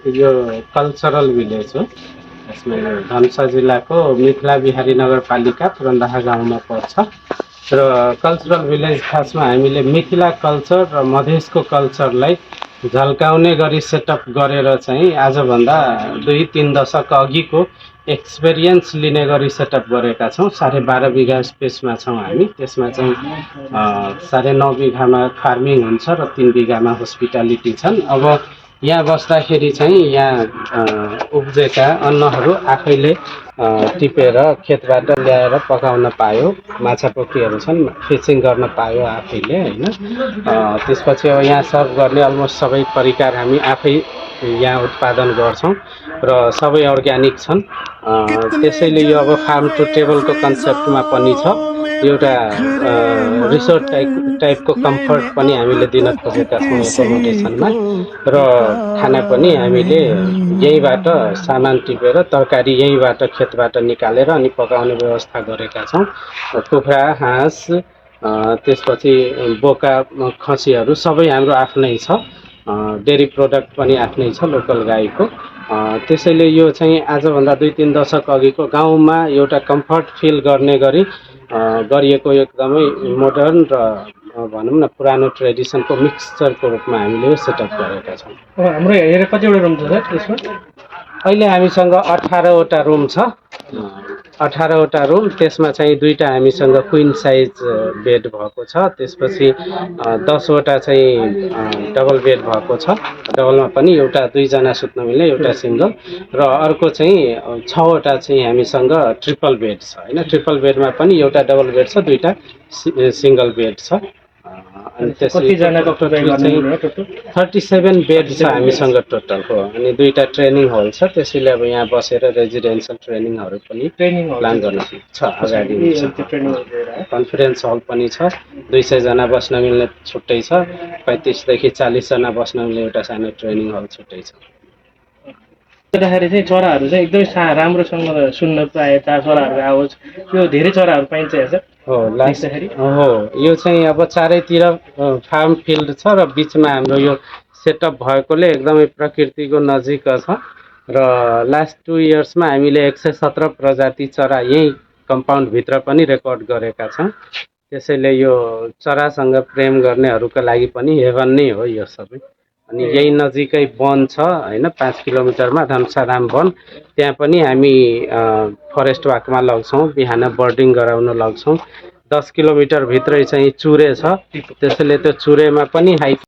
यो cultural village हो। यसमा धनुषा जिल्लाको मिथिला बिहारी नगरपालिका पुरन्दाहा गाउँमा पर्छ र कल्चरल भिलेज खासमा हामीले मिथिला कल्चर र मधेसको कल्चरलाई झल्काउने गरी सेटअप गरेर चाहिँ आजभन्दा 2-3 दशक अघिको एक्सपिरियन्स लिने गरी सेटअप गरेका छौँ। 12.5 बिघा स्पेसमा छौँ हामी। त्यसमा चाहिँ 9.5 बिघामा फार्मिङ हुन्छ र 3 बिघामा हस्पिटालिटी छन्। अब यहाँ बस्दाखेरि चाहिँ यहाँ उब्जेका अन्नहरू आफैले टिपेर खेतबाट ल्याएर पकाउन पायो। माछापोखरीहरू छन्, फिसिङ गर्न पायो आफैले होइन। त्यसपछि अब यहाँ सर्भ गर्ने अलमोस्ट सबै परिकार हामी आफै यहाँ उत्पादन गर्छौँ र सबै अर्ग्यानिक छन्। त्यसैले यो अब फार्म टु टेबलको कन्सेप्टमा पनि छ। एउटा रिसोर्ट टाइपको कम्फर्ट पनि हामीले दिन खोजेका छौँ एकोमोडेसनमा र खाना पनि हामीले यहीँबाट सामान टिपेर तरकारी यहीँबाट खेतबाट निकालेर अनि पकाउने व्यवस्था गरेका छौँ। कुखुरा, हाँस, त्यसपछि बोका, खसीहरू सबै हाम्रो आफ्नै छ। डेरी प्रोडक्ट पनि आफ्नै छ लोकल गाईको। त्यसैले यो चाहिँ आजभन्दा 2-3 दशक अघिको गाउँमा एउटा कम्फर्ट फिल गर्ने गरी गरिएको एकदमै मोडर्न र भनौँ न पुरानो ट्रेडिसनको मिक्सचरको रूपमा हामीले सेटअप गरेका छौँ। हाम्रो हेरेर कतिवटा रुम छ सर त्यसमा? अहिले हामीसँग 18वटा रुम छ। 18वटा रुम, त्यसमा चाहिँ 2टा हामीसँग क्विन साइज बेड भएको छ। त्यसपछि 10वटा चाहिँ डबल बेड भएको छ। डबलमा पनि एउटा 2 जना सुत्न मिल्ने, एउटा सिङ्गल र अर्को चाहिँ 6वटा चाहिँ हामीसँग ट्रिपल बेड छ होइन। ट्रिपल बेडमा पनि एउटा डबल बेड छ, 2टा सिङ्गल बेड छ। अनि त्यसपछि 37 बेड छ हामीसँग टोटल हो। अनि 2टा ट्रेनिङ हल छ। त्यसैले अब यहाँ बसेर रेजिडेन्सियल ट्रेनिङहरू पनि प्लान गर्न छ। अगाडि कन्फरेन्स हल पनि छ। 200 जना बस्न मिल्ने छुट्टै छ। 35 देखि 40 जना बस्न मिल्ने एउटा सानो ट्रेनिङ हल छुट्टै छ। गर्दाखेरि चाहिँ चराहरू चाहिँ एकदमै राम्रोसँग सुन्न पाए, चराहरूको आवाज, यो धेरै चराहरू पाइन्छ यहाँ सर? हो यो चाहिँ अब चारैतिर फार्म फिल्ड छ र बिचमा हाम्रो यो सेटअप भएकोले एकदमै प्रकृतिको नजिक छ र लास्ट 2 इयर्समा हामीले 117 प्रजाति चरा यही कम्पाउन्डभित्र पनि रेकर्ड गरेका छौँ। त्यसैले यो चरासँग प्रेम गर्नेहरूको लागि पनि हेभन नै हो यो सबै। अनि यही नजिकै वन छ होइन, 5 किलोमिटरमा धनुषाधाम वन। त्यहाँ पनि हामी फरेस्ट वाकमा लग्छौँ, बिहान बर्डिङ गराउन लग्छौँ। 10 किलोमिटर भित्रै चाहिँ चुरे छ। त्यसैले त्यो चुरेमा पनि हाइक